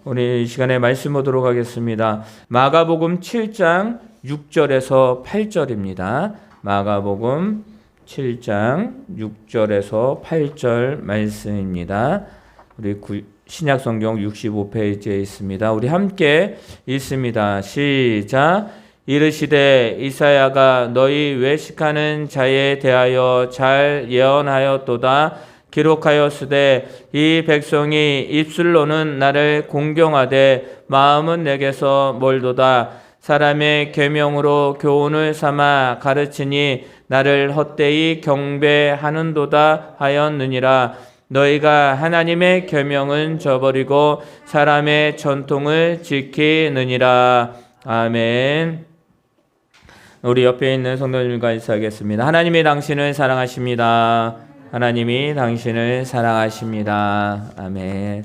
우리 이 시간에 말씀 보도록 하겠습니다. 마가복음 7장 6절에서 8절입니다. 마가복음 7장 6절에서 8절 말씀입니다. 우리 신약성경 65페이지에 있습니다. 우리 함께 읽습니다. 시작. 이르시되 이사야가 너희 외식하는 자에 대하여 잘 예언하였도다. 기록하였으되 이 백성이 입술로는 나를 공경하되 마음은 내게서 멀도다. 사람의 계명으로 교훈을 삼아 가르치니 나를 헛되이 경배하는도다 하였느니라. 너희가 하나님의 계명은 저버리고 사람의 전통을 지키느니라. 아멘. 우리 옆에 있는 성도님과 인사하겠습니다. 하나님이 당신을 사랑하십니다. 하나님이 당신을 사랑하십니다. 아멘.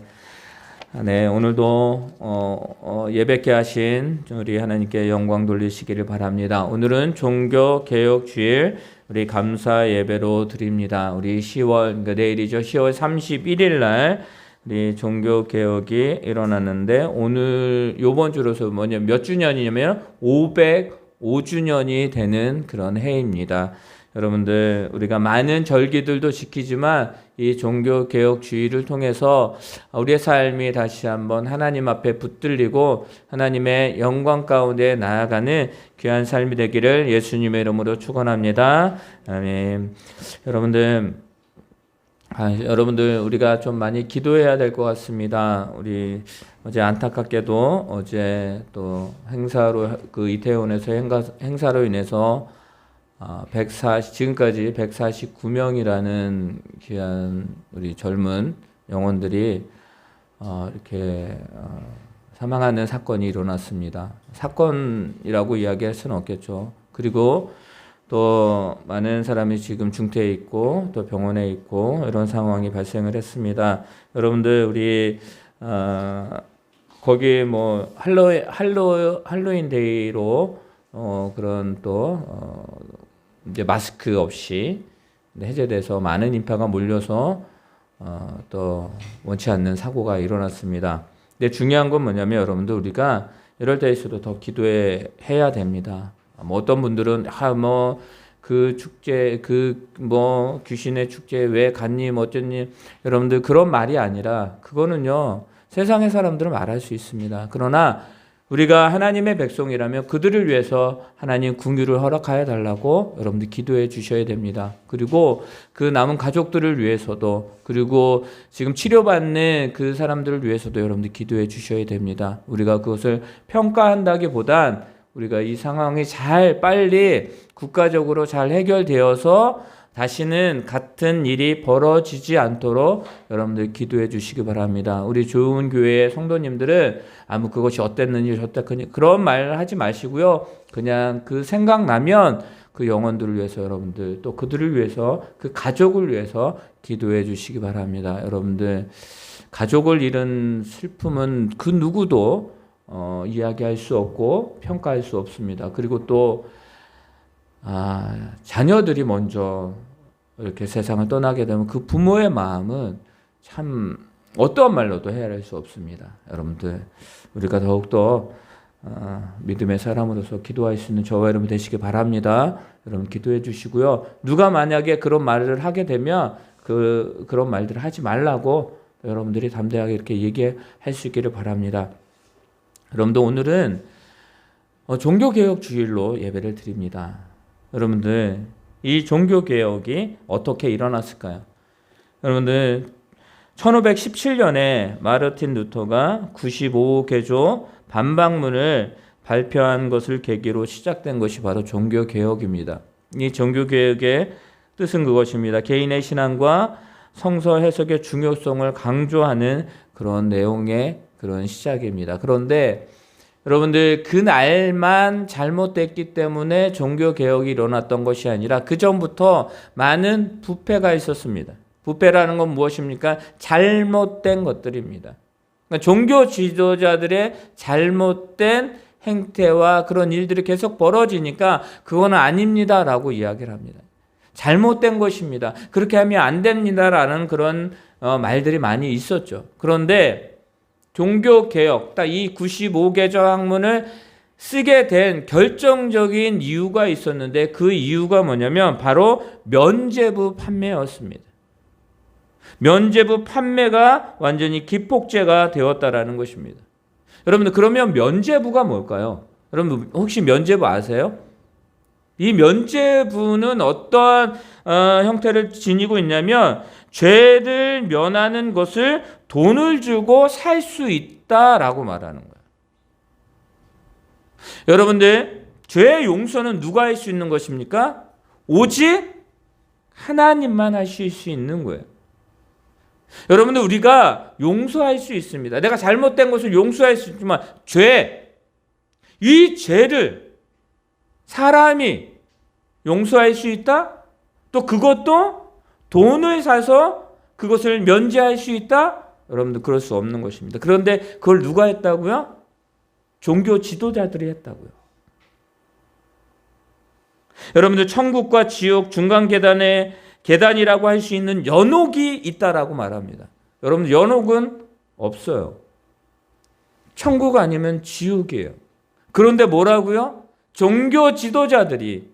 네, 오늘도 예배케 하신 우리 하나님께 영광 돌리시기를 바랍니다. 오늘은 종교개혁주일 우리 감사 예배로 드립니다. 우리 10월, 그러니까 내일이죠. 10월 31일 날 우리 종교개혁이 일어났는데 오늘 요번 주로서 몇 주년이냐면 505주년이 되는 그런 해입니다. 여러분들 우리가 많은 절기들도 지키지만 이 종교개혁주의를 통해서 우리의 삶이 다시 한번 하나님 앞에 붙들리고 하나님의 영광 가운데 나아가는 귀한 삶이 되기를 예수님의 이름으로 축원합니다. 아멘. 여러분들 우리가 좀 많이 기도해야 될 것 같습니다. 우리 어제 안타깝게도 어제 또 행사로 이태원에서 행사로 인해서 지금까지 149명이라는 귀한 우리 젊은 영혼들이 이렇게 사망하는 사건이 일어났습니다. 사건이라고 이야기할 수는 없겠죠. 그리고 또 많은 사람이 지금 중태에 있고 또 병원에 있고 이런 상황이 발생을 했습니다. 여러분들 우리 거기 할로윈 데이로 그런 또 이제 마스크 없이 해제돼서 많은 인파가 몰려서 또 원치 않는 사고가 일어났습니다. 근데 중요한 건 뭐냐면 여러분들 우리가 이럴 때일수록 더 기도해야 됩니다. 어떤 분들은 그 축제 귀신의 축제 왜 갔니 어쩌니 여러분들 그런 말이 아니라 그거는요 세상의 사람들은 말할 수 있습니다. 그러나 우리가 하나님의 백성이라면 그들을 위해서 하나님 긍휼을 허락하여 달라고 여러분들 기도해 주셔야 됩니다. 그리고 그 남은 가족들을 위해서도 그리고 지금 치료받는 그 사람들을 위해서도 여러분들 기도해 주셔야 됩니다. 우리가 그것을 평가한다기보단 우리가 이 상황이 빨리 국가적으로 잘 해결되어서 다시는 같은 일이 벌어지지 않도록 여러분들 기도해 주시기 바랍니다. 우리 좋은 교회의 성도님들은 그것이 어땠느니 저땠느니 그런 말 하지 마시고요. 그냥 그 생각나면 그 영혼들을 위해서 여러분들 또 그들을 위해서 그 가족을 위해서 기도해 주시기 바랍니다. 여러분들 가족을 잃은 슬픔은 그 누구도 이야기할 수 없고 평가할 수 없습니다. 그리고 또 자녀들이 먼저 이렇게 세상을 떠나게 되면 그 부모의 마음은 참 어떠한 말로도 헤아릴 수 없습니다. 여러분들 우리가 더욱더 믿음의 사람으로서 기도할 수 있는 저와 여러분 되시기 바랍니다. 여러분 기도해 주시고요. 누가 만약에 그런 말을 하게 되면 그런 말들을 하지 말라고 여러분들이 담대하게 이렇게 얘기할 수 있기를 바랍니다. 여러분들 오늘은 종교개혁 주일로 예배를 드립니다. 여러분들 이 종교개혁이 어떻게 일어났을까요? 여러분들 1517년에 마르틴 루터가 95개조 반박문을 발표한 것을 계기로 시작된 것이 바로 종교개혁입니다. 이 종교개혁의 뜻은 그것입니다. 개인의 신앙과 성서 해석의 중요성을 강조하는 그런 내용의 그런 시작입니다. 그런데 여러분들 그날만 잘못됐기 때문에 종교개혁이 일어났던 것이 아니라 그 전부터 많은 부패가 있었습니다. 부패라는 건 무엇입니까? 잘못된 것들입니다. 그러니까 종교 지도자들의 잘못된 행태와 그런 일들이 계속 벌어지니까 그거는 아닙니다라고 이야기를 합니다. 잘못된 것입니다. 그렇게 하면 안 됩니다라는 그런 말들이 많이 있었죠. 그런데 종교개혁, 딱 이 95개조 학문을 쓰게 된 결정적인 이유가 있었는데 그 이유가 뭐냐면 바로 면죄부 판매였습니다. 면죄부 판매가 완전히 기폭제가 되었다라는 것입니다. 여러분들 그러면 면죄부가 뭘까요? 여러분 혹시 면죄부 아세요? 이 면죄부는 어떠한 형태를 지니고 있냐면 죄를 면하는 것을 돈을 주고 살 수 있다라고 말하는 거예요. 여러분들 죄의 용서는 누가 할 수 있는 것입니까? 오직 하나님만 하실 수 있는 거예요. 여러분들 우리가 용서할 수 있습니다. 내가 잘못된 것을 용서할 수 있지만 이 죄를 사람이 용서할 수 있다? 또 그것도 돈을 사서 그것을 면제할 수 있다? 여러분들 그럴 수 없는 것입니다. 그런데 그걸 누가 했다고요? 종교 지도자들이 했다고요. 여러분들 천국과 지옥 중간 계단이라고 할 수 있는 연옥이 있다라고 말합니다. 여러분들 연옥은 없어요. 천국 아니면 지옥이에요. 그런데 뭐라고요? 종교 지도자들이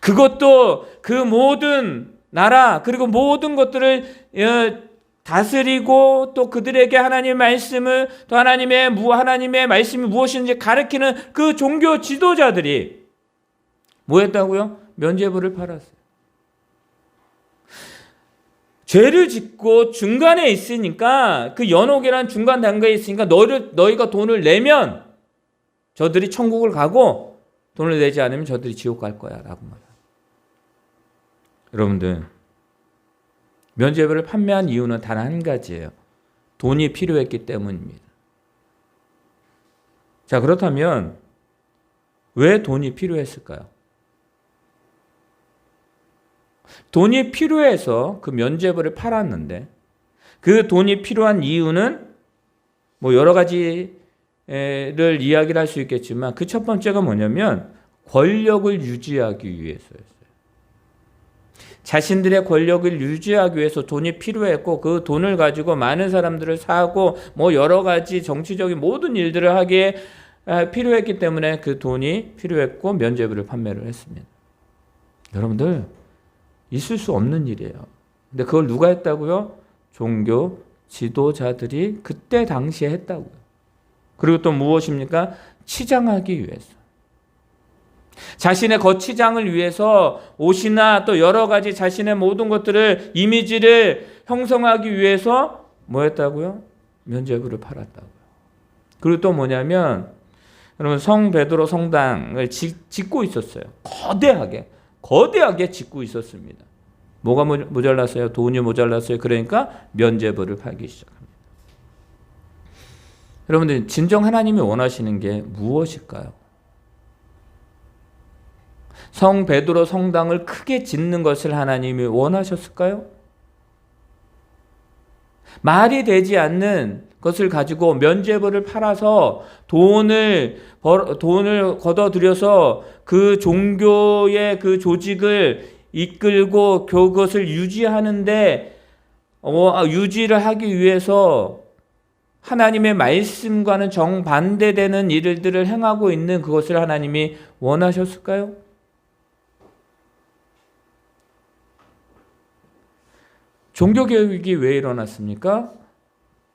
그것도 그 모든 나라 그리고 모든 것들을 다스리고 또 그들에게 하나님의 말씀을 또 하나님의 말씀이 무엇인지 가르치는 그 종교 지도자들이 뭐 했다고요? 면죄부를 팔았어요. 죄를 짓고 중간에 있으니까 그 연옥이라는 중간 단계에 있으니까 너희가 돈을 내면 저들이 천국을 가고 돈을 내지 않으면 저들이 지옥 갈 거야 라고 말해요. 여러분들 면죄부를 판매한 이유는 단 한 가지예요. 돈이 필요했기 때문입니다. 자, 그렇다면 왜 돈이 필요했을까요? 돈이 필요해서 그 면죄부를 팔았는데 그 돈이 필요한 이유는 뭐 여러 가지를 이야기를 할 수 있겠지만 그 첫 번째가 뭐냐면 권력을 유지하기 위해서였어요. 자신들의 권력을 유지하기 위해서 돈이 필요했고 그 돈을 가지고 많은 사람들을 사고 뭐 여러 가지 정치적인 모든 일들을 하기에 필요했기 때문에 그 돈이 필요했고 면죄부를 판매를 했습니다. 여러분들 있을 수 없는 일이에요. 근데 그걸 누가 했다고요? 종교 지도자들이 그때 당시에 했다고요. 그리고 또 무엇입니까? 치장하기 위해서. 자신의 거치장을 위해서 옷이나 또 여러 가지 자신의 모든 것들을 이미지를 형성하기 위해서 뭐 했다고요? 면죄부를 팔았다고요. 그리고 또 뭐냐면 여러분 성 베드로 성당을 짓고 있었어요. 거대하게 짓고 있었습니다. 뭐가 모자랐어요? 돈이 모자랐어요. 그러니까 면죄부를 팔기 시작합니다. 여러분들 진정 하나님이 원하시는 게 무엇일까요? 성 베드로 성당을 크게 짓는 것을 하나님이 원하셨을까요? 말이 되지 않는 것을 가지고 면죄부를 팔아서 돈을 걷어들여서 그 종교의 그 조직을 이끌고 그것을 유지하는데 유지를 하기 위해서 하나님의 말씀과는 정반대되는 일들을 행하고 있는 그것을 하나님이 원하셨을까요? 종교개혁이 왜 일어났습니까?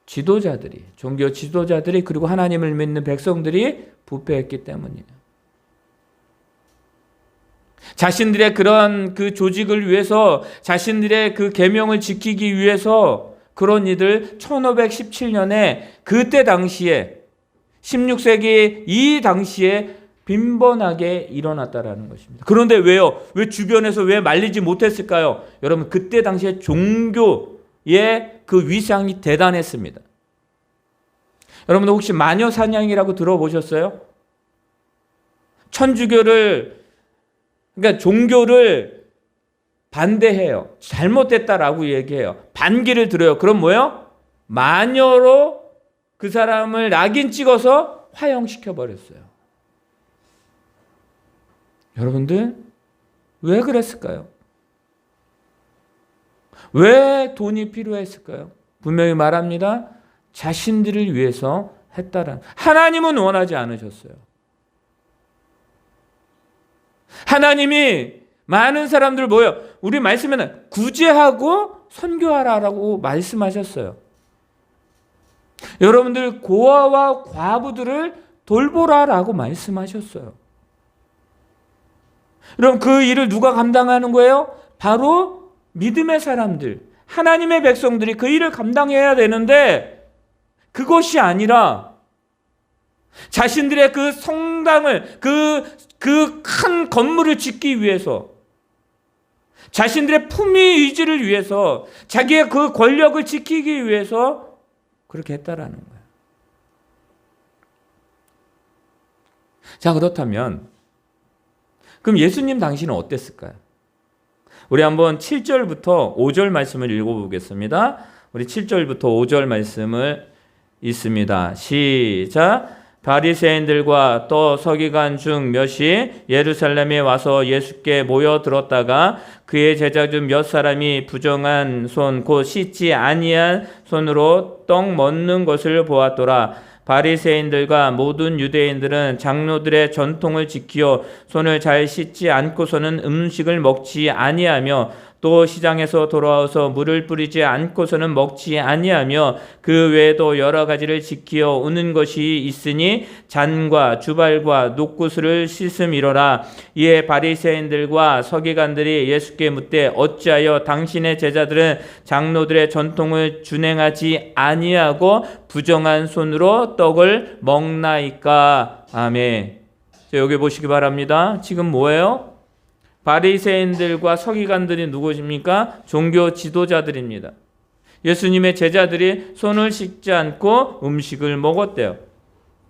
종교 지도자들이 그리고 하나님을 믿는 백성들이 부패했기 때문이에요. 자신들의 그런 그 조직을 위해서 자신들의 그 계명을 지키기 위해서 그런 일들 1517년에 그때 당시에 16세기 이 당시에 빈번하게 일어났다라는 것입니다. 그런데 왜요? 왜 주변에서 왜 말리지 못했을까요? 여러분 그때 당시에 종교의 그 위상이 대단했습니다. 여러분들 혹시 마녀 사냥이라고 들어보셨어요? 그러니까 종교를 반대해요. 잘못됐다라고 얘기해요. 반기를 들어요. 그럼 뭐예요? 마녀로 그 사람을 낙인 찍어서 화형시켜 버렸어요. 여러분들 왜 그랬을까요? 왜 돈이 필요했을까요? 분명히 말합니다. 자신들을 위해서 했다라는, 하나님은 원하지 않으셨어요. 하나님이 많은 사람들 모여 우리 말씀에는 구제하고 선교하라라고 말씀하셨어요. 여러분들 고아와 과부들을 돌보라라고 말씀하셨어요. 그럼 그 일을 누가 감당하는 거예요? 바로 믿음의 사람들, 하나님의 백성들이 그 일을 감당해야 되는데, 그것이 아니라 자신들의 그 성당을, 그 큰 건물을 짓기 위해서, 자신들의 품위 의지를 위해서, 자기의 그 권력을 지키기 위해서 그렇게 했다라는 거예요. 자, 그렇다면 그럼 예수님 당시는 어땠을까요? 우리 한번 7절부터 5절 말씀을 읽어보겠습니다. 우리 7절부터 5절 말씀을 읽습니다. 시작. 바리새인들과 또 서기관 중 몇이 예루살렘에 와서 예수께 모여들었다가 그의 제자 중 몇 사람이 부정한 손, 곧 씻지 아니한 손으로 떡 먹는 것을 보았더라. 바리새인들과 모든 유대인들은 장로들의 전통을 지키어 손을 잘 씻지 않고서는 음식을 먹지 아니하며, 또 시장에서 돌아와서 물을 뿌리지 않고서는 먹지 아니하며, 그 외에도 여러 가지를 지키어 우는 것이 있으니 잔과 주발과 녹구슬을 씻음이로라. 이에 바리새인들과 서기관들이 예수께 묻되 어찌하여 당신의 제자들은 장로들의 전통을 준행하지 아니하고 부정한 손으로 떡을 먹나이까? 아멘. 여기 보시기 바랍니다. 지금 뭐예요? 바리새인들과 서기관들이 누구십니까? 종교 지도자들입니다. 예수님의 제자들이 손을 씻지 않고 음식을 먹었대요.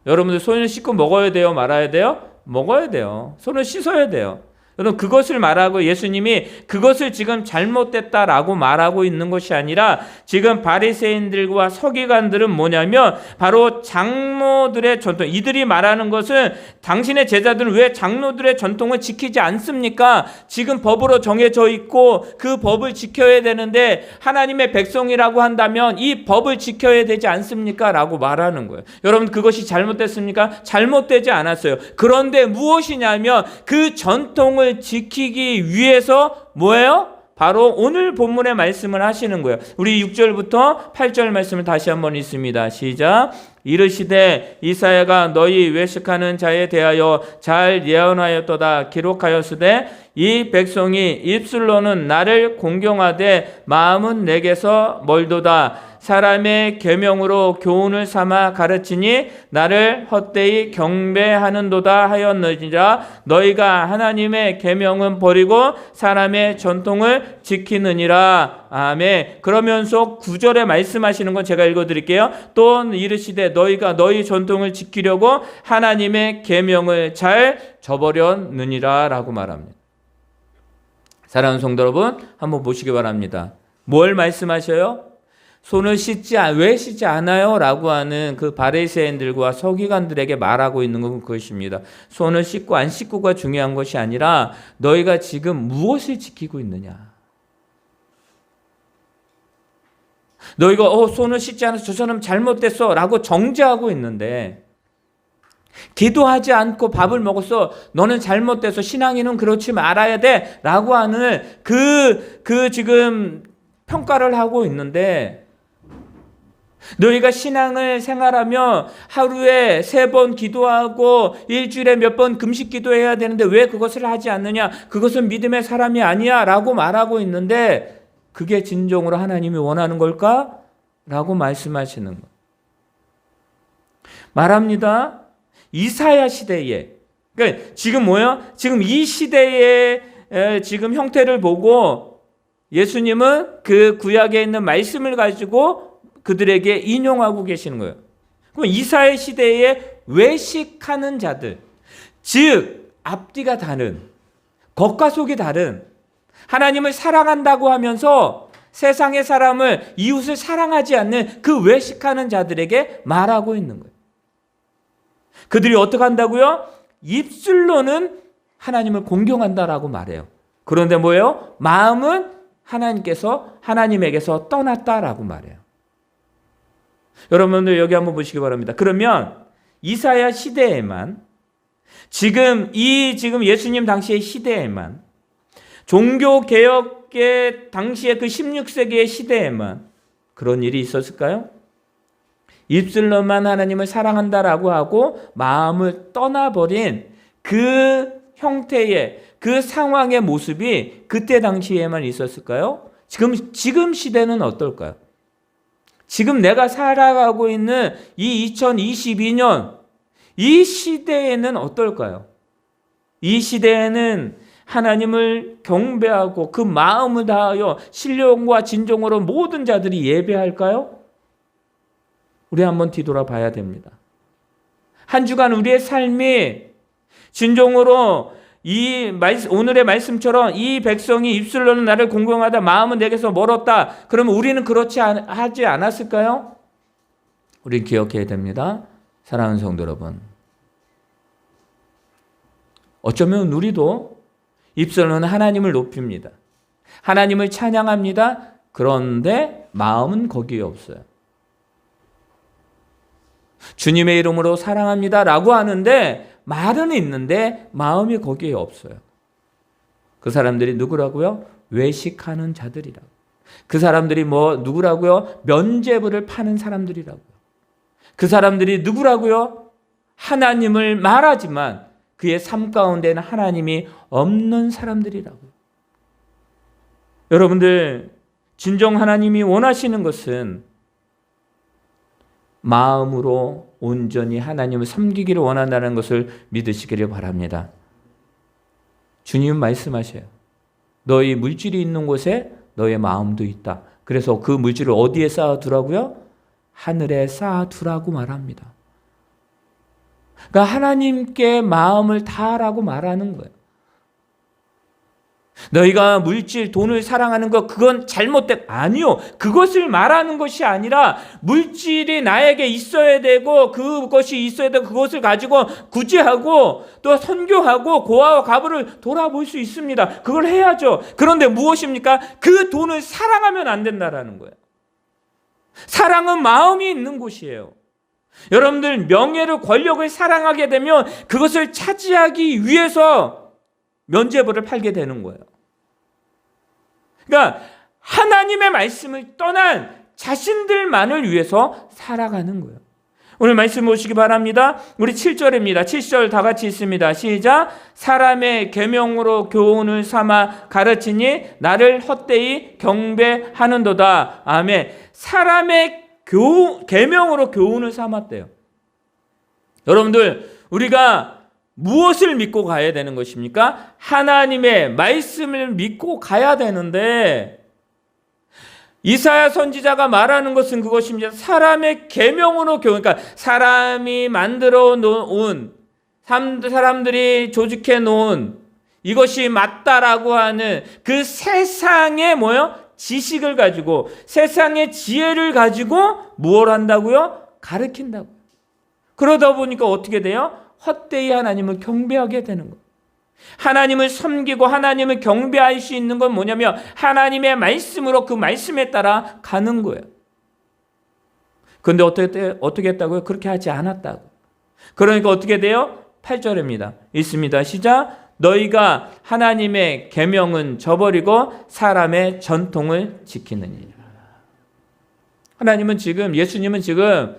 여러분들 손을 씻고 먹어야 돼요? 말아야 돼요? 먹어야 돼요. 손을 씻어야 돼요. 여러분, 그것을 말하고 예수님이 그것을 지금 잘못됐다라고 말하고 있는 것이 아니라, 지금 바리새인들과 서기관들은 뭐냐면 바로 장로들의 전통, 이들이 말하는 것은 당신의 제자들은 왜 장로들의 전통을 지키지 않습니까? 지금 법으로 정해져 있고 그 법을 지켜야 되는데 하나님의 백성이라고 한다면 이 법을 지켜야 되지 않습니까? 라고 말하는 거예요. 여러분, 그것이 잘못됐습니까? 잘못되지 않았어요. 그런데 무엇이냐면 그 전통을 지키기 위해서 뭐예요? 바로 오늘 본문의 말씀을 하시는 거예요. 우리 6절부터 8절 말씀을 다시 한번 읽습니다. 시작. 이르시되 이사야가 너희 외식하는 자에 대하여 잘 예언하였도다. 기록하였으되 이 백성이 입술로는 나를 공경하되 마음은 내게서 멀도다. 사람의 계명으로 교훈을 삼아 가르치니 나를 헛되이 경배하는도다 하였느니라. 너희가 하나님의 계명은 버리고 사람의 전통을 지키느니라. 아멘. 그러면서 9절에 말씀하시는 건 제가 읽어드릴게요. 또 이르시되 너희가 너희 전통을 지키려고 하나님의 계명을 잘 저버렸느니라 라고 말합니다. 사랑하는 성도 여러분, 한번 보시기 바랍니다. 뭘 말씀하셔요? 손을 왜 씻지 않아요? 라고 하는 그 바리새인들과 서기관들에게 말하고 있는 건 그것입니다. 손을 씻고 안 씻고가 중요한 것이 아니라 너희가 지금 무엇을 지키고 있느냐. 너희가 손을 씻지 않아서 저 사람 잘못됐어 라고 정죄하고 있는데, 기도하지 않고 밥을 먹었어, 너는 잘못돼서 신앙인은 그렇지 말아야 돼 라고 하는 그 지금 평가를 하고 있는데, 너희가 신앙을 생활하며 하루에 3번 기도하고 일주일에 몇 번 금식 기도해야 되는데 왜 그것을 하지 않느냐, 그것은 믿음의 사람이 아니야 라고 말하고 있는데, 그게 진정으로 하나님이 원하는 걸까? 라고 말씀하시는 것 말합니다. 이사야 시대에, 그러니까 지금 뭐예요? 지금 이 시대의 지금 형태를 보고 예수님은 그 구약에 있는 말씀을 가지고 그들에게 인용하고 계시는 거예요. 그럼 이사야 시대에 외식하는 자들, 즉 앞뒤가 다른, 겉과 속이 다른, 하나님을 사랑한다고 하면서 세상의 사람을, 이웃을 사랑하지 않는 그 외식하는 자들에게 말하고 있는 거예요. 그들이 어떻게 한다고요? 입술로는 하나님을 공경한다라고 말해요. 그런데 뭐예요? 마음은 하나님에게서 떠났다라고 말해요. 여러분들 여기 한번 보시기 바랍니다. 그러면 이사야 시대에만 지금 예수님 당시의 시대에만 종교 개혁의 당시의 그 16세기의 시대에만 그런 일이 있었을까요? 입술로만 하나님을 사랑한다라고 하고 마음을 떠나버린 그 형태의 그 상황의 모습이 그때 당시에만 있었을까요? 지금 시대는 어떨까요? 지금 내가 살아가고 있는 이 2022년 이 시대에는 어떨까요? 이 시대에는 하나님을 경배하고 그 마음을 다하여 신령과 진정으로 모든 자들이 예배할까요? 우리 한번 뒤돌아봐야 됩니다. 한 주간 우리의 삶이 진정으로 오늘의 말씀처럼 이 백성이 입술로는 나를 공경하다 마음은 내게서 멀었다. 그러면 우리는 그렇지 하지 않았을까요? 우린 기억해야 됩니다. 사랑하는 성도 여러분. 어쩌면 우리도 입술로는 하나님을 높입니다. 하나님을 찬양합니다. 그런데 마음은 거기에 없어요. 주님의 이름으로 사랑합니다 라고 하는데 말은 있는데 마음이 거기에 없어요. 그 사람들이 누구라고요? 외식하는 자들이라고. 그 사람들이 누구라고요? 면죄부를 파는 사람들이라고요. 그 사람들이 누구라고요? 하나님을 말하지만 그의 삶 가운데는 하나님이 없는 사람들이라고요. 여러분들, 진정 하나님이 원하시는 것은 마음으로 온전히 하나님을 섬기기를 원한다는 것을 믿으시기를 바랍니다. 주님은 말씀하셔요. 너희 물질이 있는 곳에 너의 마음도 있다. 그래서 그 물질을 어디에 쌓아두라고요? 하늘에 쌓아두라고 말합니다. 그러니까 하나님께 마음을 다하라고 말하는 거예요. 너희가 물질, 돈을 사랑하는 것 그건 잘못된 아니요. 그것을 말하는 것이 아니라 물질이 나에게 있어야 되고 그것이 있어야 되고 그것을 가지고 구제하고 또 선교하고 고아와 과부를 돌아볼 수 있습니다. 그걸 해야죠. 그런데 무엇입니까? 그 돈을 사랑하면 안 된다라는 거예요. 사랑은 마음이 있는 곳이에요. 여러분들 명예를 권력을 사랑하게 되면 그것을 차지하기 위해서 면죄부를 팔게 되는 거예요. 그러니까 하나님의 말씀을 떠난 자신들만을 위해서 살아가는 거예요. 오늘 말씀 보시기 바랍니다. 우리 7절입니다. 7절 다 같이 있습니다. 시작. 사람의 계명으로 교훈을 삼아 가르치니 나를 헛되이 경배하는도다. 아멘. 사람의 계명으로 교훈을 삼았대요. 여러분들, 우리가 무엇을 믿고 가야 되는 것입니까? 하나님의 말씀을 믿고 가야 되는데 이사야 선지자가 말하는 것은 그것입니다. 사람의 계명으로 교훈, 그러니까 사람이 만들어 놓은, 사람들이 조직해 놓은 이것이 맞다라고 하는 그 세상의 지식을 가지고 세상의 지혜를 가지고 무엇 한다고요? 가르친다고. 그러다 보니까 어떻게 돼요? 헛되이 하나님을 경배하게 되는 거예요. 하나님을 섬기고 하나님을 경배할 수 있는 건 뭐냐면 하나님의 말씀으로 그 말씀에 따라 가는 거예요. 그런데 어떻게 했다고요? 그렇게 하지 않았다고. 그러니까 어떻게 돼요? 8절입니다. 있습니다. 시작. 너희가 하나님의 계명은 저버리고 사람의 전통을 지키느니라. 예수님은 지금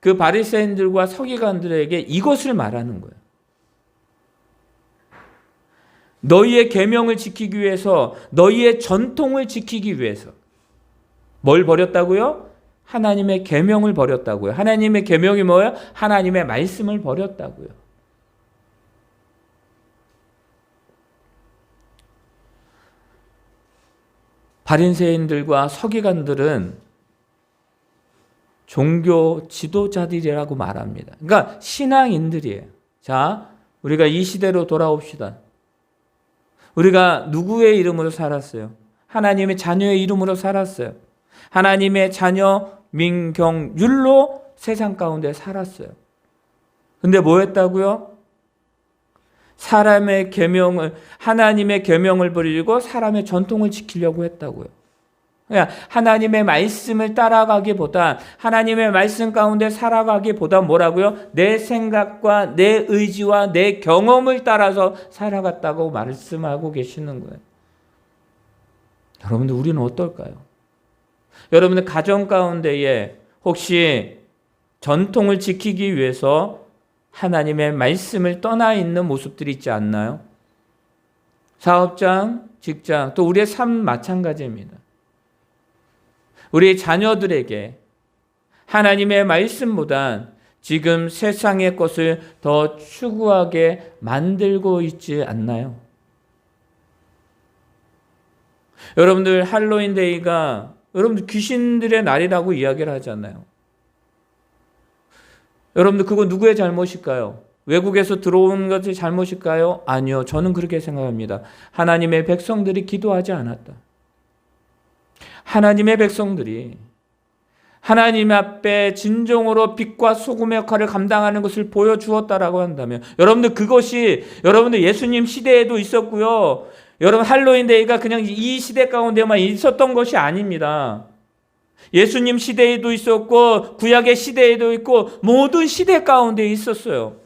그 바리새인들과 서기관들에게 이것을 말하는 거예요. 너희의 계명을 지키기 위해서, 너희의 전통을 지키기 위해서 뭘 버렸다고요? 하나님의 계명을 버렸다고요. 하나님의 계명이 뭐예요? 하나님의 말씀을 버렸다고요. 바리새인들과 서기관들은 종교 지도자들이라고 말합니다. 그러니까 신앙인들이에요. 자, 우리가 이 시대로 돌아옵시다. 우리가 누구의 이름으로 살았어요? 하나님의 자녀의 이름으로 살았어요. 하나님의 자녀 민경율로 세상 가운데 살았어요. 근데 뭐 했다고요? 하나님의 계명을 버리고 사람의 전통을 지키려고 했다고요. 그냥 하나님의 말씀을 따라가기보다, 하나님의 말씀 가운데 살아가기보다 뭐라고요? 내 생각과 내 의지와 내 경험을 따라서 살아갔다고 말씀하고 계시는 거예요. 여러분들, 우리는 어떨까요? 여러분들 가정 가운데에 혹시 전통을 지키기 위해서 하나님의 말씀을 떠나 있는 모습들이 있지 않나요? 사업장, 직장, 또 우리의 삶 마찬가지입니다. 우리 자녀들에게 하나님의 말씀보다 지금 세상의 것을 더 추구하게 만들고 있지 않나요? 여러분들, 할로윈데이가 여러분들 귀신들의 날이라고 이야기를 하잖아요. 여러분들, 그거 누구의 잘못일까요? 외국에서 들어온 것이 잘못일까요? 아니요. 저는 그렇게 생각합니다. 하나님의 백성들이 기도하지 않았다. 하나님의 백성들이 하나님 앞에 진정으로 빛과 소금의 역할을 감당하는 것을 보여주었다라고 한다면, 여러분들, 그것이 여러분들 예수님 시대에도 있었고요. 여러분, 할로윈데이가 그냥 이 시대 가운데만 있었던 것이 아닙니다. 예수님 시대에도 있었고 구약의 시대에도 있고 모든 시대 가운데 있었어요.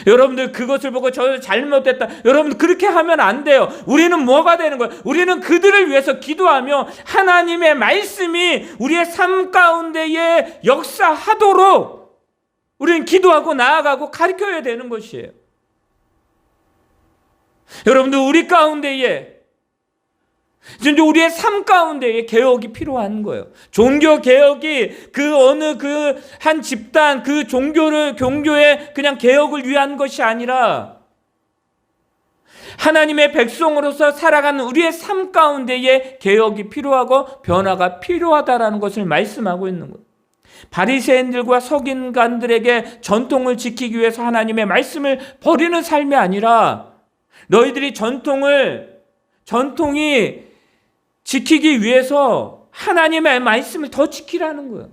여러분들, 그것을 보고 저 잘못됐다, 여러분들 그렇게 하면 안 돼요. 우리는 뭐가 되는 거예요? 우리는 그들을 위해서 기도하며 하나님의 말씀이 우리의 삶 가운데에 역사하도록 우리는 기도하고 나아가고 가르쳐야 되는 것이에요. 여러분들, 우리 가운데에 진짜 우리의 삶 가운데에 개혁이 필요한 거예요. 종교 개혁이 어느 한 집단, 종교의 그냥 개혁을 위한 것이 아니라 하나님의 백성으로서 살아가는 우리의 삶 가운데에 개혁이 필요하고 변화가 필요하다라는 것을 말씀하고 있는 거예요. 바리새인들과 서기관들에게 전통을 지키기 위해서 하나님의 말씀을 버리는 삶이 아니라, 너희들이 전통이 지키기 위해서 하나님의 말씀을 더 지키라는 거예요.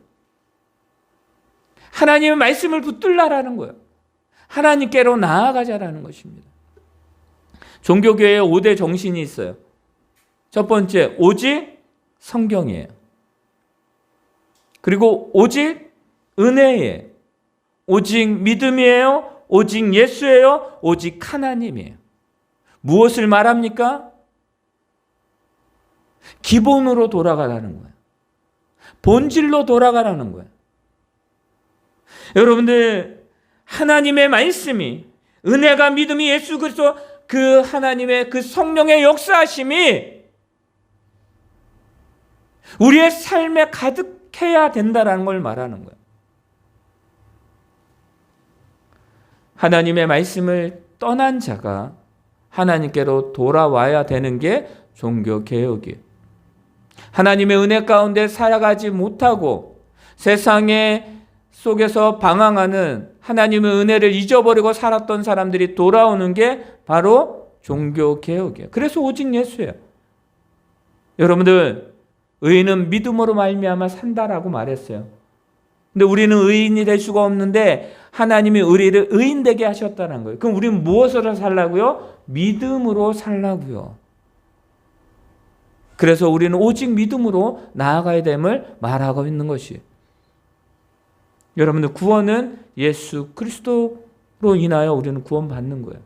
하나님의 말씀을 붙들라라는 거예요. 하나님께로 나아가자라는 것입니다. 종교교회에 5대 정신이 있어요. 첫 번째, 오직 성경이에요. 그리고 오직 은혜예요. 오직 믿음이에요. 오직 예수예요. 오직 하나님이에요. 무엇을 말합니까? 기본으로 돌아가라는 거예요. 본질로 돌아가라는 거예요. 여러분들, 하나님의 말씀이, 은혜가, 믿음이, 예수 그리스도 그 하나님의 그 성령의 역사하심이 우리의 삶에 가득해야 된다라는 걸 말하는 거예요. 하나님의 말씀을 떠난 자가 하나님께로 돌아와야 되는 게 종교개혁이에요. 하나님의 은혜 가운데 살아가지 못하고 세상의 속에서 방황하는 하나님의 은혜를 잊어버리고 살았던 사람들이 돌아오는 게 바로 종교개혁이에요. 그래서 오직 예수예요. 여러분들, 의인은 믿음으로 말미암아 산다라고 말했어요. 근데 우리는 의인이 될 수가 없는데 하나님이 우리를 의인 되게 하셨다는 거예요. 그럼 우리는 무엇으로 살라고요? 믿음으로 살라고요. 그래서 우리는 오직 믿음으로 나아가야 됨을 말하고 있는 것이에요. 여러분들, 구원은 예수 그리스도로 인하여 우리는 구원받는 거예요.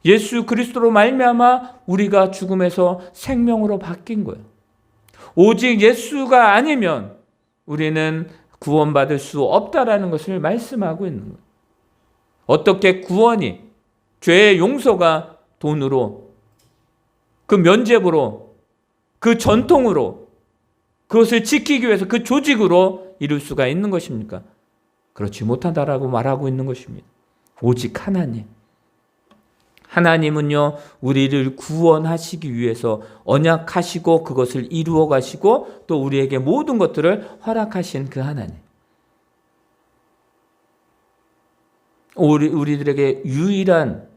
예수 그리스도로 말미암아 우리가 죽음에서 생명으로 바뀐 거예요. 오직 예수가 아니면 우리는 구원받을 수 없다라는 것을 말씀하고 있는 거예요. 어떻게 구원이, 죄의 용서가 돈으로, 그 면죄부로, 그 전통으로, 그것을 지키기 위해서 그 조직으로 이룰 수가 있는 것입니까? 그렇지 못하다라고 말하고 있는 것입니다. 오직 하나님. 하나님은요, 우리를 구원하시기 위해서 언약하시고 그것을 이루어 가시고 또 우리에게 모든 것들을 허락하신 그 하나님. 우리들에게 유일한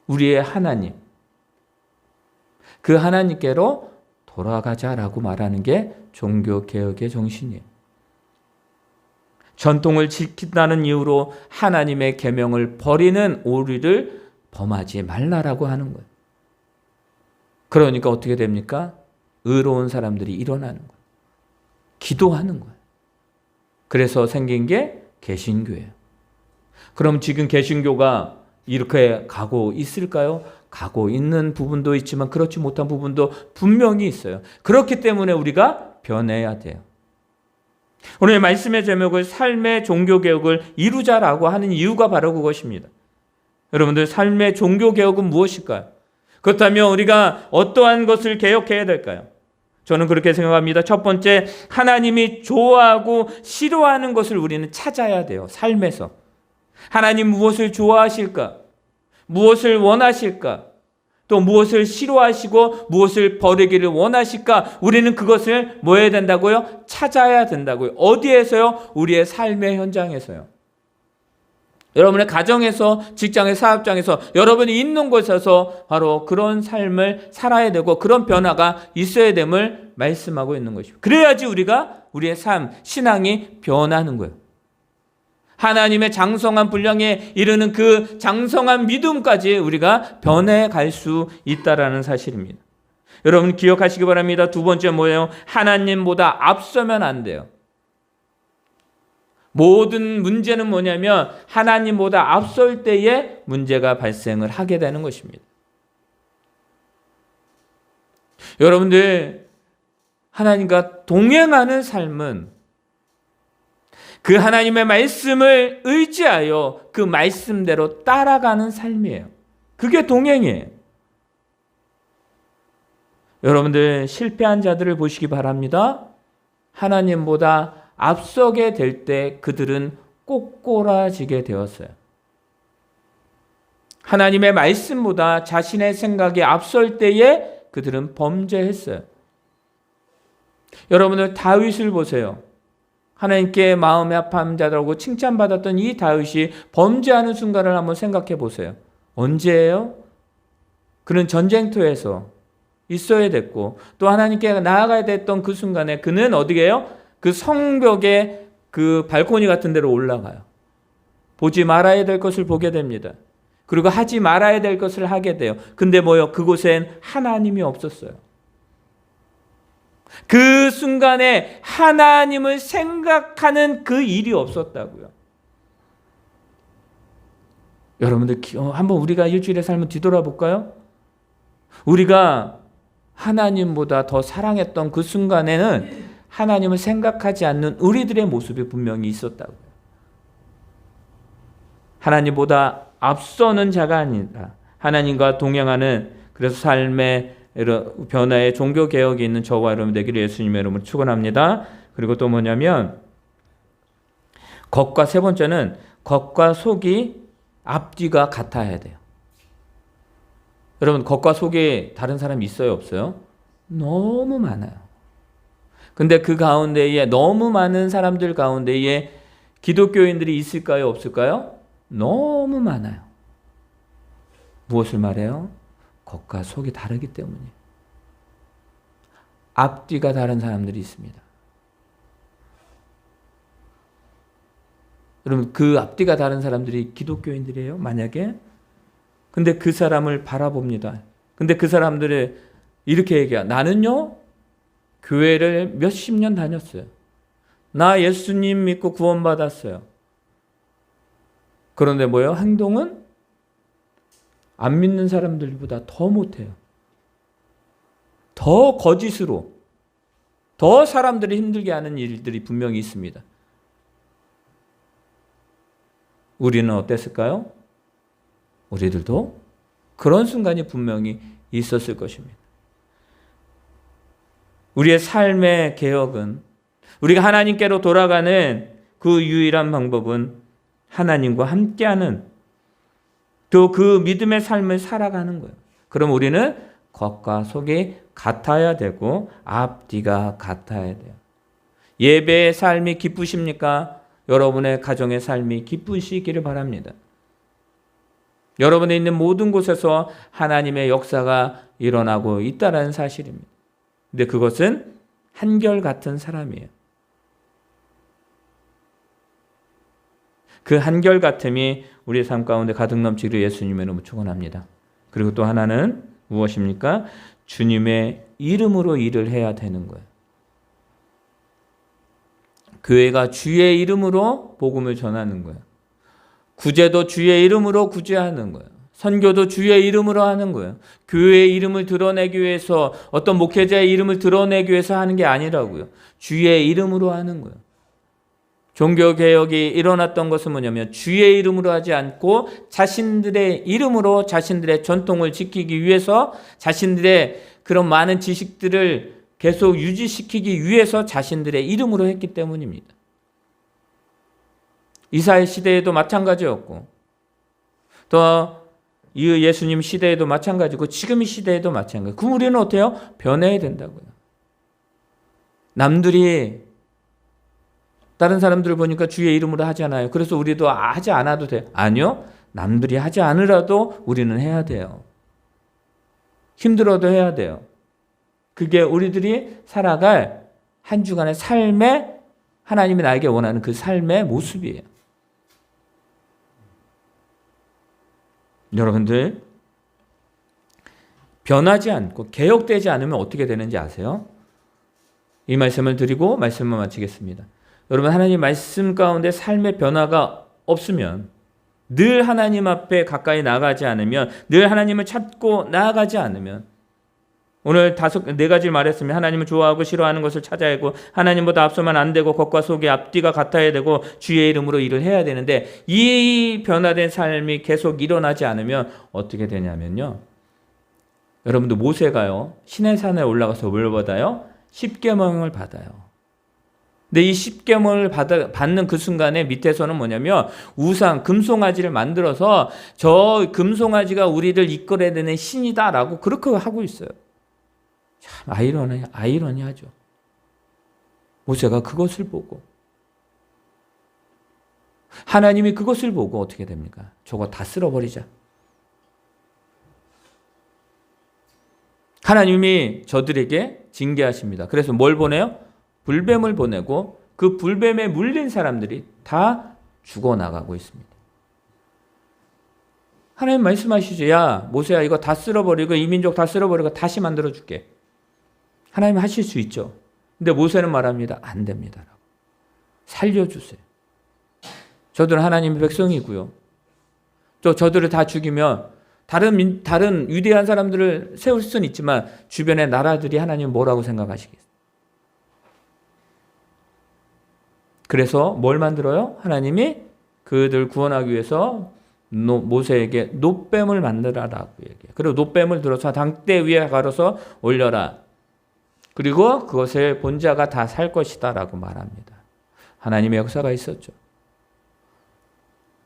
우리의 하나님. 그 하나님께로 돌아가자라고 말하는 게 종교개혁의 정신이에요. 전통을 지킨다는 이유로 하나님의 계명을 버리는 오류를 범하지 말라라고 하는 거예요. 그러니까 어떻게 됩니까? 의로운 사람들이 일어나는 거예요. 기도하는 거예요. 그래서 생긴 게 개신교예요. 그럼 지금 개신교가 이렇게 가고 있을까요? 가고 있는 부분도 있지만 그렇지 못한 부분도 분명히 있어요. 그렇기 때문에 우리가 변해야 돼요. 오늘 말씀의 제목을 삶의 종교개혁을 이루자라고 하는 이유가 바로 그것입니다. 여러분들, 삶의 종교개혁은 무엇일까요? 그렇다면 우리가 어떠한 것을 개혁해야 될까요? 저는 그렇게 생각합니다. 첫 번째, 하나님이 좋아하고 싫어하는 것을 우리는 찾아야 돼요. 삶에서. 하나님 무엇을 좋아하실까? 무엇을 원하실까? 또 무엇을 싫어하시고 무엇을 버리기를 원하실까? 우리는 그것을 뭐 해야 된다고요? 찾아야 된다고요. 어디에서요? 우리의 삶의 현장에서요. 여러분의 가정에서, 직장의 사업장에서, 여러분이 있는 곳에서 바로 그런 삶을 살아야 되고 그런 변화가 있어야 됨을 말씀하고 있는 것입니다. 그래야지 우리가 우리의 삶, 신앙이 변하는 거예요. 하나님의 장성한 분량에 이르는 그 장성한 믿음까지 우리가 변해갈 수 있다라는 사실입니다. 여러분 기억하시기 바랍니다. 두 번째 뭐예요? 하나님보다 앞서면 안 돼요. 모든 문제는 뭐냐면 하나님보다 앞설 때에 문제가 발생을 하게 되는 것입니다. 여러분들, 하나님과 동행하는 삶은 그 하나님의 말씀을 의지하여 그 말씀대로 따라가는 삶이에요. 그게 동행이에요. 여러분들, 실패한 자들을 보시기 바랍니다. 하나님보다 앞서게 될 때 그들은 꼬꼬라지게 되었어요. 하나님의 말씀보다 자신의 생각에 앞설 때에 그들은 범죄했어요. 여러분들, 다윗을 보세요. 하나님께 마음의 아파하는 자들하고 칭찬받았던 이 다윗이 범죄하는 순간을 한번 생각해 보세요. 언제예요? 그는 전쟁터에서 있어야 됐고 또 하나님께 나아가야 됐던 그 순간에 그는 어디게요? 그 성벽의 그 발코니 같은 데로 올라가요. 보지 말아야 될 것을 보게 됩니다. 그리고 하지 말아야 될 것을 하게 돼요. 근데 뭐요? 그곳엔 하나님이 없었어요. 그 순간에 하나님을 생각하는 그 일이 없었다고요. 여러분들 한번 우리가 일주일의 삶을 뒤돌아볼까요? 우리가 하나님보다 더 사랑했던 그 순간에는 하나님을 생각하지 않는 우리들의 모습이 분명히 있었다고요. 하나님보다 앞서는 자가 아니다. 하나님과 동행하는, 그래서 삶의 변화의 종교개혁이 있는 저와 여러분 되기를 예수님의 이름으로 축원합니다. 그리고 또 뭐냐면 겉과, 세 번째는 겉과 속이 앞뒤가 같아야 돼요. 여러분, 겉과 속에 다른 사람이 있어요, 없어요? 너무 많아요. 근데 그 가운데에, 너무 많은 사람들 가운데에 기독교인들이 있을까요, 없을까요? 너무 많아요. 무엇을 말해요? 겉과 속이 다르기 때문이에요. 앞뒤가 다른 사람들이 있습니다. 여러분, 그 앞뒤가 다른 사람들이 기독교인들이에요, 만약에? 근데 그 사람을 바라봅니다. 근데 그 사람들이 이렇게 얘기해요. 나는요, 교회를 몇십 년 다녔어요. 나 예수님 믿고 구원받았어요. 그런데 뭐예요? 행동은 안 믿는 사람들보다 더 못해요. 더 거짓으로, 더 사람들을 힘들게 하는 일들이 분명히 있습니다. 우리는 어땠을까요? 우리들도 그런 순간이 분명히 있었을 것입니다. 우리의 삶의 개혁은, 우리가 하나님께로 돌아가는 그 유일한 방법은 하나님과 함께하는, 또 그 믿음의 삶을 살아가는 거예요. 그럼 우리는 겉과 속이 같아야 되고 앞뒤가 같아야 돼요. 예배의 삶이 기쁘십니까? 여러분의 가정의 삶이 기쁘시기를 바랍니다. 여러분이 있는 모든 곳에서 하나님의 역사가 일어나고 있다는 사실입니다. 근데 그것은 한결같은 사람이에요. 그 한결같음이 우리의 삶 가운데 가득 넘치기를 예수님의 이름으로 축원합니다. 그리고 또 하나는 무엇입니까? 주님의 이름으로 일을 해야 되는 거예요. 교회가 주의 이름으로 복음을 전하는 거예요. 구제도 주의 이름으로 구제하는 거예요. 선교도 주의 이름으로 하는 거예요. 교회의 이름을 드러내기 위해서, 어떤 목회자의 이름을 드러내기 위해서 하는 게 아니라고요. 주의 이름으로 하는 거예요. 종교개혁이 일어났던 것은 뭐냐면 주의 이름으로 하지 않고 자신들의 이름으로 자신들의 전통을 지키기 위해서, 자신들의 그런 많은 지식들을 계속 유지시키기 위해서 자신들의 이름으로 했기 때문입니다. 이사야 시대에도 마찬가지였고, 또 예수님 시대에도 마찬가지고, 지금 이 시대에도 마찬가지고. 그럼 우리는 어때요? 변해야 된다고요. 남들이, 다른 사람들을 보니까 주의 이름으로 하잖아요. 그래서 우리도 하지 않아도 돼요. 아니요. 남들이 하지 않으라도 우리는 해야 돼요. 힘들어도 해야 돼요. 그게 우리들이 살아갈 한 주간의 삶의, 하나님이 나에게 원하는 그 삶의 모습이에요. 여러분들, 변하지 않고 개혁되지 않으면 어떻게 되는지 아세요? 이 말씀을 드리고 말씀을 마치겠습니다. 여러분, 하나님 말씀 가운데 삶의 변화가 없으면, 늘 하나님 앞에 가까이 나가지 않으면, 늘 하나님을 찾고 나아가지 않으면, 오늘 4가지를 말했으면 하나님을 좋아하고 싫어하는 것을 찾아야 하고, 하나님보다 앞서면 안 되고, 겉과 속이 앞뒤가 같아야 되고, 주의 이름으로 일을 해야 되는데, 이 변화된 삶이 계속 일어나지 않으면 어떻게 되냐면요, 여러분들, 모세가요 시내산에 올라가서 뭘 받아요? 10계명을 받아요. 근데 이 10계명을 받는 그 순간에 밑에서는 뭐냐면 우상, 금송아지를 만들어서 저 금송아지가 우리를 이끌어내는 신이다라고 그렇게 하고 있어요. 참 아이러니하죠. 모세가 그것을 보고, 하나님이 그것을 보고 어떻게 됩니까? 저거 다 쓸어버리자. 하나님이 저들에게 징계하십니다. 그래서 뭘 보내요? 불뱀을 보내고, 그 불뱀에 물린 사람들이 다 죽어나가고 있습니다. 하나님 말씀하시죠. 야, 모세야, 이거 다 쓸어버리고, 이 민족 다 쓸어버리고 다시 만들어줄게. 하나님 하실 수 있죠. 근데 모세는 말합니다. 안 됩니다. 살려주세요. 저들은 하나님의 백성이고요. 또 저들을 다 죽이면 다른 위대한 사람들을 세울 수는 있지만 주변의 나라들이 하나님 뭐라고 생각하시겠어요? 그래서 뭘 만들어요? 하나님이 그들 구원하기 위해서 모세에게 놋뱀을 만들어라고 얘기해요. 그리고 놋뱀을 들어서 당대 위에 가려서 올려라. 그리고 그것을 본 자가 다 살 것이다 라고 말합니다. 하나님의 역사가 있었죠.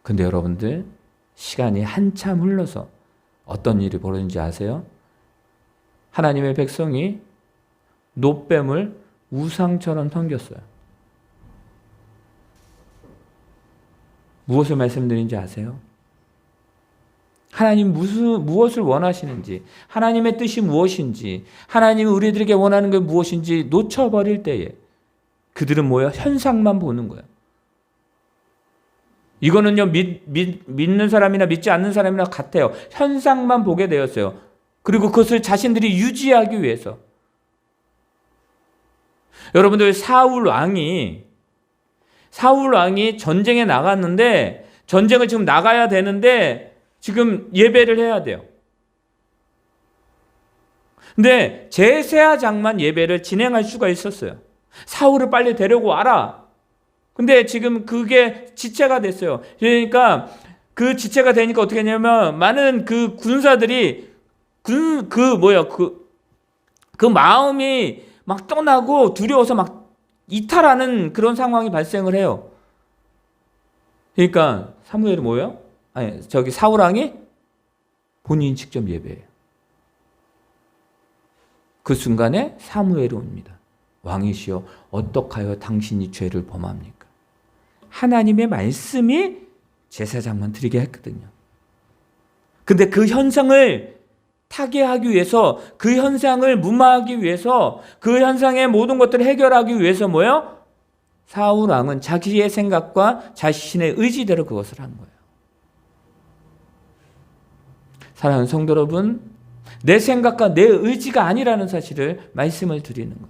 근데 여러분들, 시간이 한참 흘러서 어떤 일이 벌어진지 아세요? 하나님의 백성이 놋뱀을 우상처럼 섬겼어요. 무엇을 말씀드린지 아세요? 하나님 무엇을 원하시는지, 하나님의 뜻이 무엇인지, 하나님이 우리들에게 원하는 게 무엇인지 놓쳐버릴 때에 그들은 뭐예요? 현상만 보는 거예요. 이거는요, 믿는 사람이나 믿지 않는 사람이나 같아요. 현상만 보게 되었어요. 그리고 그것을 자신들이 유지하기 위해서. 여러분들, 사울 왕이 전쟁에 나갔는데, 전쟁을 지금 나가야 되는데 지금 예배를 해야 돼요. 근데 제사장만 예배를 진행할 수가 있었어요. 사울을 빨리 데리고 와라. 근데 지금 그게 지체가 됐어요. 그러니까 그 지체가 되니까 어떻게 했냐면, 많은 그 군사들이 그 마음이 막 떠나고 두려워서 막 이탈하는 그런 상황이 발생을 해요. 그러니까 사무엘이 뭐예요? 사울 왕이 본인이 직접 예배해요. 그 순간에 사무엘이 옵니다. 왕이시여, 어떡하여 당신이 죄를 범합니까? 하나님의 말씀이 제사장만 드리게 했거든요. 근데 그 현상을 타개하기 위해서, 그 현상을 무마하기 위해서, 그 현상의 모든 것들을 해결하기 위해서 뭐예요? 사울 왕은 자기의 생각과 자신의 의지대로 그것을 한 거예요. 사랑하는 성도 여러분, 내 생각과 내 의지가 아니라는 사실을 말씀을 드리는 거예요.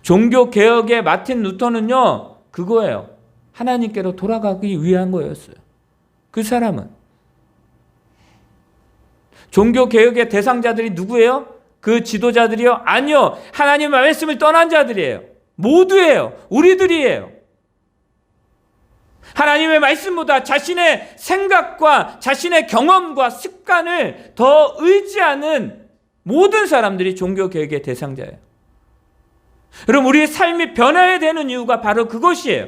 종교개혁의 마틴 루터는요, 그거예요. 하나님께로 돌아가기 위한 거였어요. 그 사람은. 종교개혁의 대상자들이 누구예요? 그 지도자들이요? 아니요. 하나님의 말씀을 떠난 자들이에요. 모두예요. 우리들이에요. 하나님의 말씀보다 자신의 생각과 자신의 경험과 습관을 더 의지하는 모든 사람들이 종교개혁의 대상자예요. 여러분, 우리의 삶이 변화해야 되는 이유가 바로 그것이에요.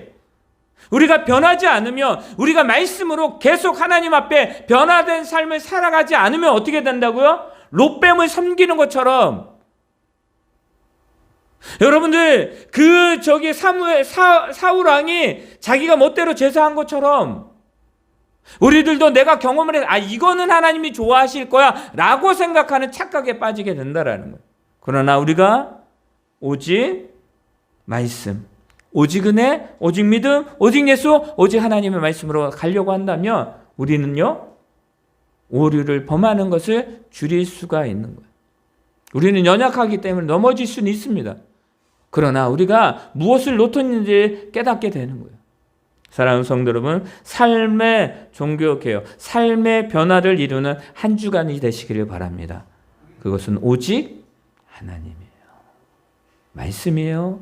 우리가 변하지 않으면, 우리가 말씀으로 계속 하나님 앞에 변화된 삶을 살아가지 않으면 어떻게 된다고요? 롯뱀을 섬기는 것처럼. 여러분들, 사울 왕이 자기가 멋대로 제사한 것처럼 우리들도 내가 경험을 해서 이거는 하나님이 좋아하실 거야 라고 생각하는 착각에 빠지게 된다라는 거예요. 그러나 우리가 오직 말씀, 오직 은혜, 오직 믿음, 오직 예수, 오직 하나님의 말씀으로 가려고 한다면 우리는요, 오류를 범하는 것을 줄일 수가 있는 거예요. 우리는 연약하기 때문에 넘어질 수는 있습니다. 그러나 우리가 무엇을 놓쳤는지 깨닫게 되는 거예요. 사랑하는 성도 여러분, 삶의 종교개혁, 삶의 변화를 이루는 한 주간이 되시기를 바랍니다. 그것은 오직 하나님이에요. 말씀이에요.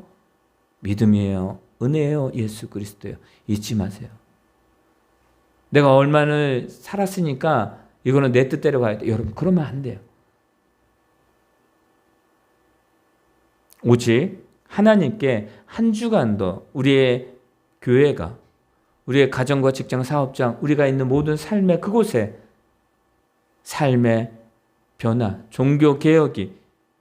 믿음이에요. 은혜예요. 예수 그리스도예요. 잊지 마세요. 내가 얼마나 살았으니까 이거는 내 뜻대로 가야 돼. 여러분, 그러면 안 돼요. 오직 하나님께 한 주간도 우리의 교회가, 우리의 가정과 직장, 사업장, 우리가 있는 모든 삶의 그곳에 삶의 변화, 종교개혁이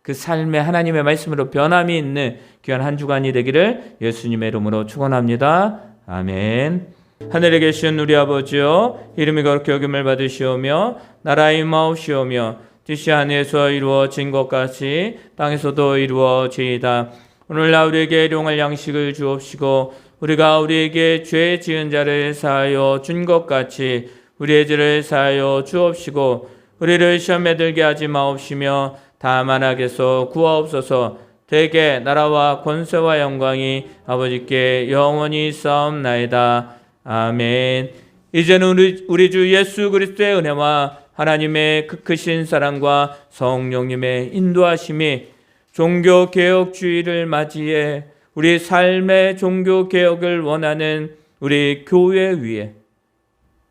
그 삶의 하나님의 말씀으로 변함이 있는 귀한 한 주간이 되기를 예수님의 이름으로 축원합니다. 아멘. 하늘에 계신 우리 아버지여, 이름이 거룩히 여김을 받으시오며 나라의 임하옵시오며 뜻이 하늘에서 이루어진 것 같이 땅에서도 이루어지이다. 오늘날 우리에게 일용할 양식을 주옵시고 우리가 우리에게 죄 지은 자를 사하여 준 것 같이 우리의 죄를 사하여 주옵시고 우리를 시험에 들게 하지 마옵시며 다만 악에서 구하옵소서. 대개 나라와 권세와 영광이 아버지께 영원히 있사옵나이다. 아멘. 이제는 우리 주 예수 그리스도의 은혜와 하나님의 그 크신 사랑과 성령님의 인도하심이 종교개혁주의를 맞이해 우리 삶의 종교개혁을 원하는 우리 교회 위에,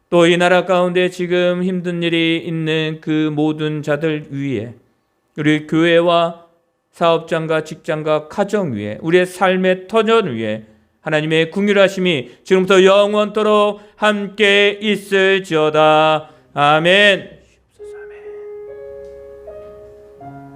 또 이 나라 가운데 지금 힘든 일이 있는 그 모든 자들 위에, 우리 교회와 사업장과 직장과 가정 위에, 우리의 삶의 터전 위에 하나님의 긍휼하심이 지금부터 영원토록 함께 있을지어다. 아멘.